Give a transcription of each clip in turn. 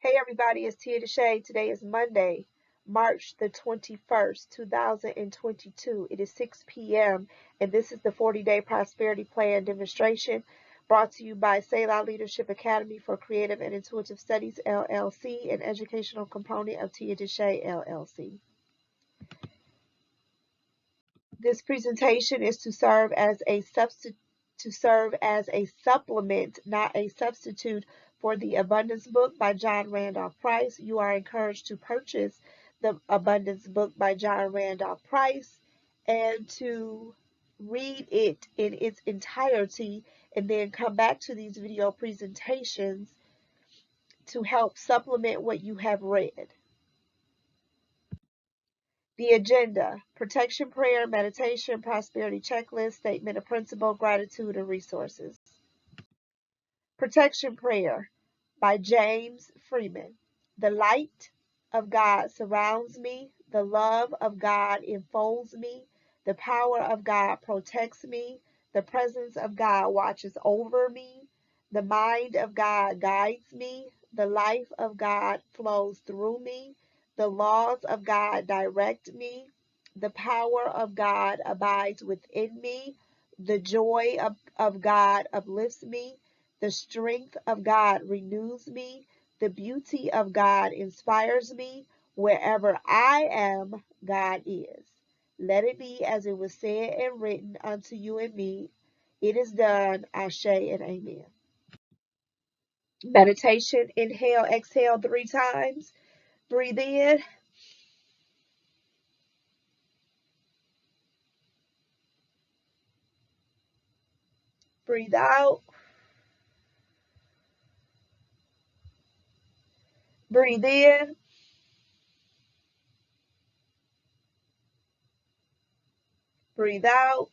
Hey everybody, it's Tia DeShay. Today is Monday, March the 21st, 2022. It is 6 p.m. and this is the 40-day prosperity plan demonstration brought to you by Selah Leadership Academy for Creative and Intuitive Studies, LLC, an educational component of Tia DeShay, LLC. This presentation is to serve as a supplement, not a substitute for the Abundance Book by John Randolph Price. You are encouraged to purchase the Abundance Book by John Randolph Price and to read it in its entirety and then come back to these video presentations to help supplement what you have read. The agenda: protection prayer, meditation, prosperity checklist, statement of principle, gratitude, and resources. Protection prayer by James Freeman. The light of God surrounds me. The love of God enfolds me. The power of God protects me. The presence of God watches over me. The mind of God guides me. The life of God flows through me. The laws of God direct me. The power of God abides within me. The joy of God uplifts me. The strength of God renews me. The beauty of God inspires me. Wherever I am, God is. Let it be as it was said and written unto you and me. It is done. Ashe and amen. Meditation. Inhale, exhale 3 times. Breathe in. Breathe out. Breathe in. Breathe out.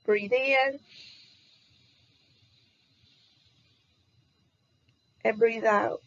Breathe in. And breathe out.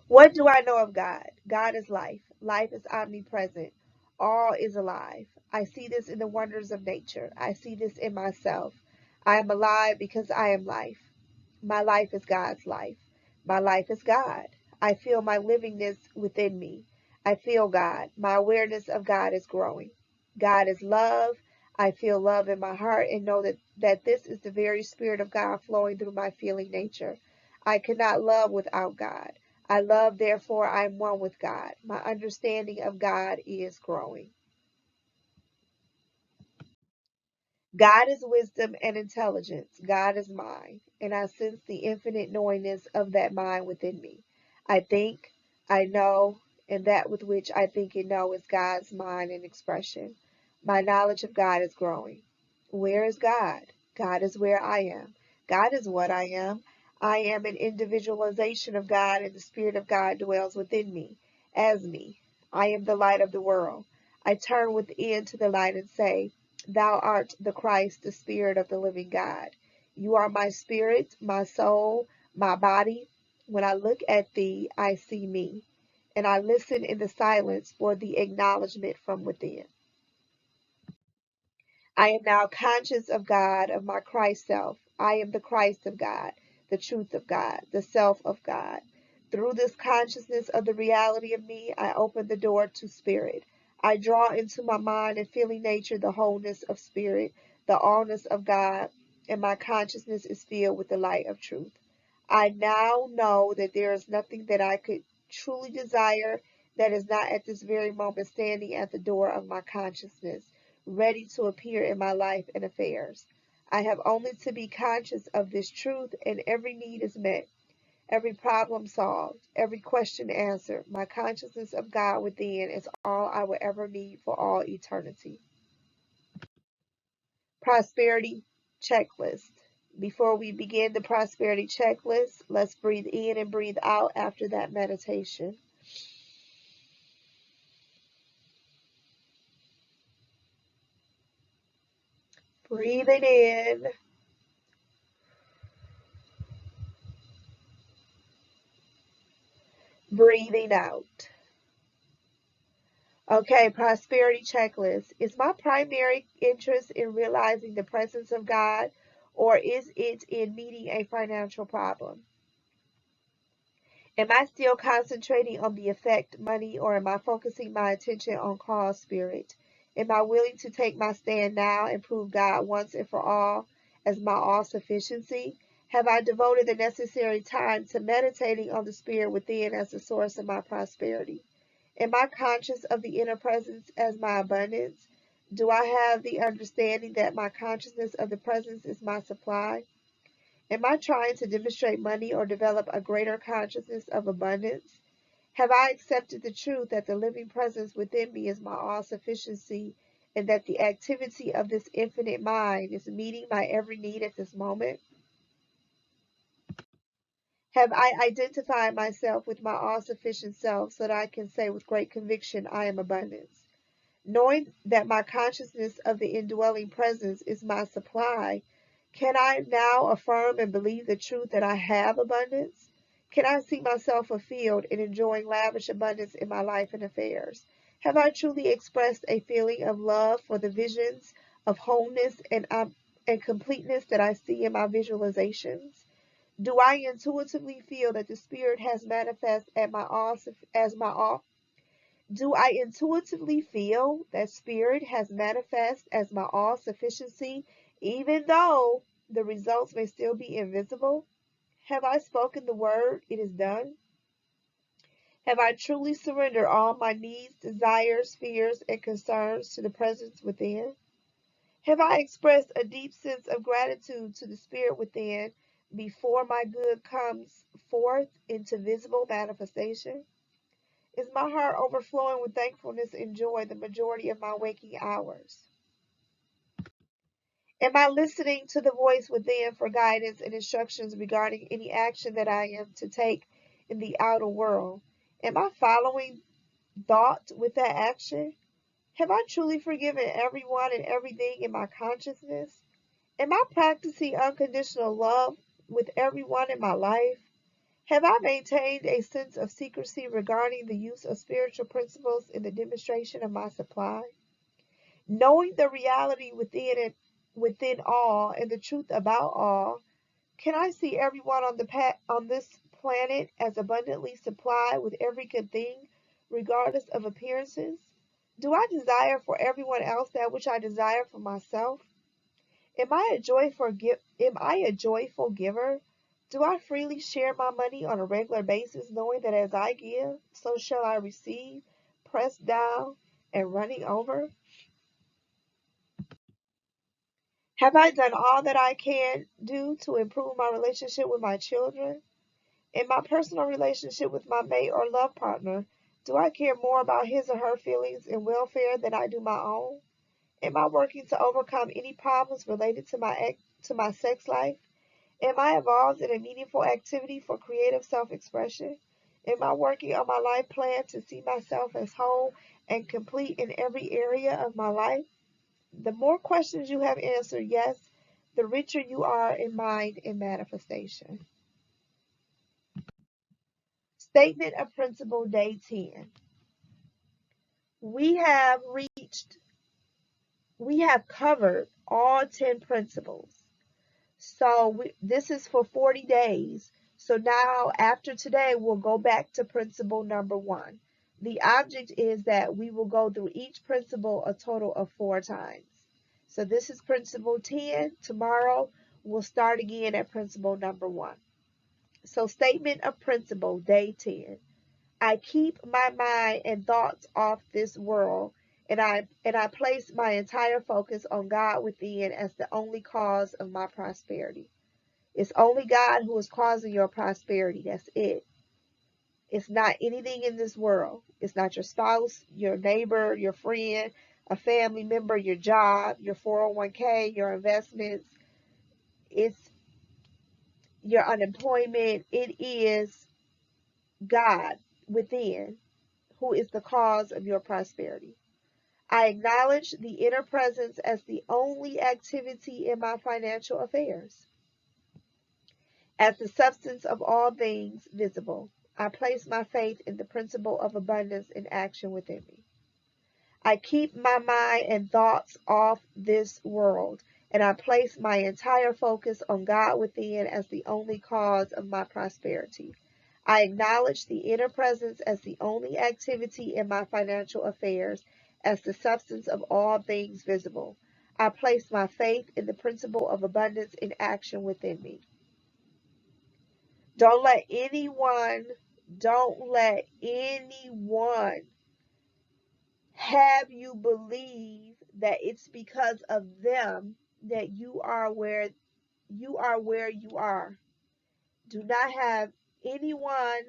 What do I know of God? God is life. Life is omnipresent. All is alive. I see this in the wonders of nature. I see this in myself. I am alive because I am life. My life is God's life. My life is God. I feel my livingness within me. I feel God. My awareness of God is growing. God is love. I feel love in my heart and know that this is the very spirit of God flowing through my feeling nature. I cannot love without God. I love, therefore I am one with God. My understanding of God is growing. God is wisdom and intelligence. God is mind, and I sense the infinite knowingness of that mind within me. I think, I know, and that with which I think and know is God's mind and expression. My knowledge of God is growing. Where is God? God is where I am. God is what I am. I am an individualization of God, and the Spirit of God dwells within me, as me. I am the light of the world. I turn within to the light and say, Thou art the Christ, the Spirit of the living God. You are my spirit, my soul, my body. When I look at thee, I see me, and I listen in the silence for the acknowledgement from within. I am now conscious of God, of my Christ self. I am the Christ of God, the truth of God, the self of God. Through this consciousness of the reality of me, I open the door to spirit. I draw into my mind and feeling nature the wholeness of spirit, the allness of God, and my consciousness is filled with the light of truth. I now know that there is nothing that I could truly desire that is not at this very moment standing at the door of my consciousness, ready to appear in my life and affairs. I have only to be conscious of this truth, and every need is met, every problem solved, every question answered. My consciousness of God within is all I will ever need for all eternity. Prosperity checklist. Before we begin the prosperity checklist, let's breathe in and breathe out after that meditation. Breathing in. Breathing out. Okay, prosperity checklist. Is my primary interest in realizing the presence of God, or is it in meeting a financial problem? Am I still concentrating on the effect, money, or am I focusing my attention on cause, spirit? Am I willing to take my stand now and prove God once and for all as my all sufficiency? Have I devoted the necessary time to meditating on the spirit within as the source of my prosperity? Am I conscious of the inner presence as my abundance? Do I have the understanding that my consciousness of the presence is my supply? Am I trying to demonstrate money or develop a greater consciousness of abundance? Have I accepted the truth that the living presence within me is my all sufficiency and that the activity of this infinite mind is meeting my every need at this moment? Have I identified myself with my all sufficient self so that I can say with great conviction, I am abundance? Knowing that my consciousness of the indwelling presence is my supply, can I now affirm and believe the truth that I have abundance? Can I see myself fulfilled in enjoying lavish abundance in my life and affairs? Have I truly expressed a feeling of love for the visions of wholeness and completeness that I see in my visualizations? Do I intuitively feel that the Spirit has manifest at my all, as my all do I intuitively feel that spirit has manifest as my all sufficiency, even though the results may still be invisible? Have I spoken the word? It is done. Have I truly surrendered all my needs, desires, fears, and concerns to the presence within? Have I expressed a deep sense of gratitude to the spirit within before my good comes forth into visible manifestation? Is my heart overflowing with thankfulness and joy the majority of my waking hours? Am I listening to the voice within for guidance and instructions regarding any action that I am to take in the outer world? Am I following thought with that action? Have I truly forgiven everyone and everything in my consciousness? Am I practicing unconditional love with everyone in my life? Have I maintained a sense of secrecy regarding the use of spiritual principles in the demonstration of my supply? Knowing the reality within all, and the truth about all, can I see everyone on this planet as abundantly supplied with every good thing, regardless of appearances? Do I desire for everyone else that which I desire for myself? Am I a joyful giver? Do I freely share my money on a regular basis, knowing that as I give, so shall I receive, pressed down and running over? Have I done all that I can do to improve my relationship with my children? In my personal relationship with my mate or love partner, do I care more about his or her feelings and welfare than I do my own? Am I working to overcome any problems related to my sex life? Am I involved in a meaningful activity for creative self-expression? Am I working on my life plan to see myself as whole and complete in every area of my life? The more questions you have answered yes, the richer you are in mind and manifestation. Statement of Principle, Day 10. We have covered all 10 principles. So this is for 40 days. So now after today, we'll go back to principle number 1. The object is that we will go through each principle a total of 4 times. So this is principle 10. Tomorrow, we'll start again at principle number 1. So statement of principle, day 10. I keep my mind and thoughts off this world, and I place my entire focus on God within as the only cause of my prosperity. It's only God who is causing your prosperity. That's it. It's not anything in this world. It's not your spouse, your neighbor, your friend, a family member, your job, your 401k, your investments. It's your unemployment. It is God within who is the cause of your prosperity. I acknowledge the inner presence as the only activity in my financial affairs. As the substance of all things visible, I place my faith in the principle of abundance in action within me. I keep my mind and thoughts off this world, and I place my entire focus on God within as the only cause of my prosperity. I acknowledge the inner presence as the only activity in my financial affairs, as the substance of all things visible. I place my faith in the principle of abundance in action within me. Don't let anyone, don't let anyone have you believe that it's because of them that you are. Do not have anyone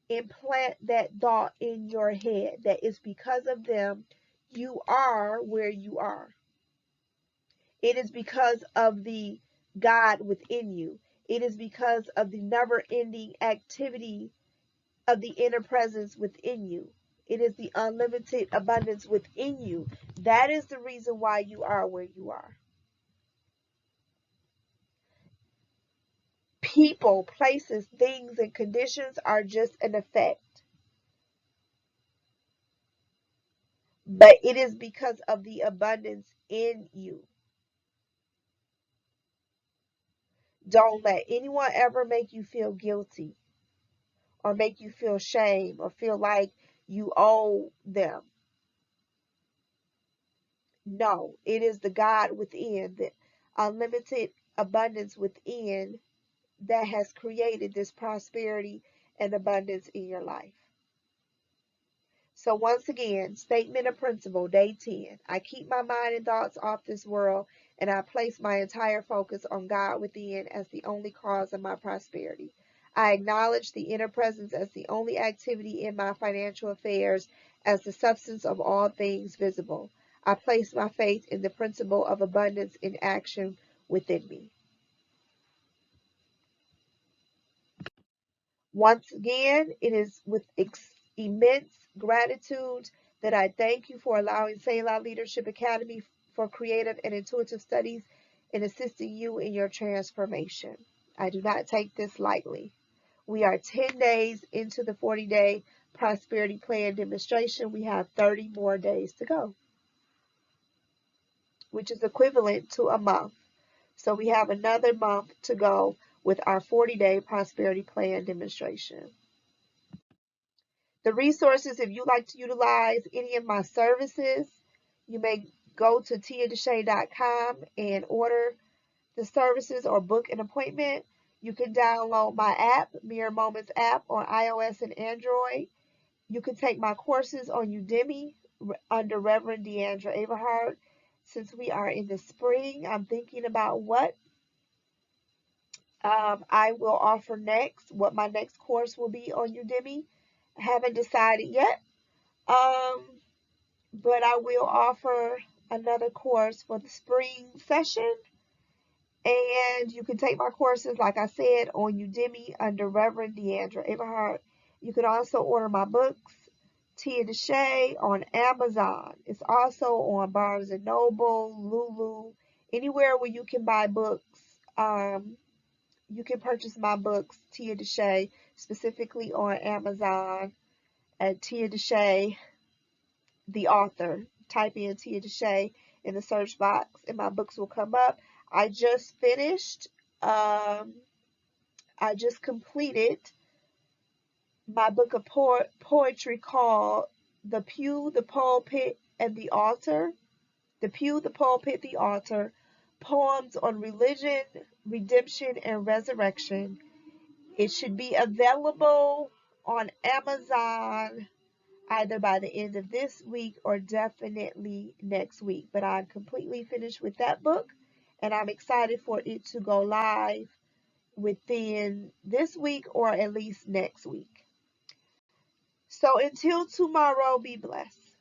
implant that thought in your head that it's because of them you are where you are. It is because of the God within you. It is because of the never ending activity of the inner presence within you. It is the unlimited abundance within you. That is the reason why you are where you are. People, places, things, and conditions are just an effect. But it is because of the abundance in you. Don't let anyone ever make you feel guilty or make you feel shame or feel like you owe them. No, it is the God within, the unlimited abundance within that has created this prosperity and abundance in your life. So once again, statement of principle, day 10. I keep my mind and thoughts off this world, and I place my entire focus on God within as the only cause of my prosperity. I acknowledge the inner presence as the only activity in my financial affairs, as the substance of all things visible. I place my faith in the principle of abundance in action within me. Once again, it is with immense gratitude that I thank you for allowing Selah Leadership Academy for creative and intuitive studies in assisting you in your transformation. I do not take this lightly. We are 10 days into the 40-day prosperity plan demonstration. We have 30 more days to go, which is equivalent to a month. So we have another month to go with our 40-day prosperity plan demonstration. The resources, if you like to utilize any of my services, you may go to tiadeshay.com and order the services or book an appointment. You can download my app, Mirror Moments app, on iOS and Android. You can take my courses on Udemy under Reverend Deandra Averhart. Since we are in the spring, I'm thinking about what I will offer next, what my next course will be on Udemy. I haven't decided yet. But I will offer another course for the spring session. And you can take my courses, like I said, on Udemy under Reverend Deandra Averhart. You can also order my books, Tia DeShay, on Amazon. It's also on Barnes & Noble, Lulu, anywhere where you can buy books. You can purchase my books, Tia DeShay, specifically on Amazon at Tia DeShay, the author. Type in Tia DeShay in the search box and my books will come up. I just finished, I just completed my book of poetry called The Pew, the Pulpit, and the Altar. The Pew, the Pulpit, the Altar. Poems on religion, redemption, and resurrection. It should be available on Amazon either by the end of this week or definitely next week. But I'm completely finished with that book and I'm excited for it to go live within this week or at least next week. So until tomorrow, be blessed.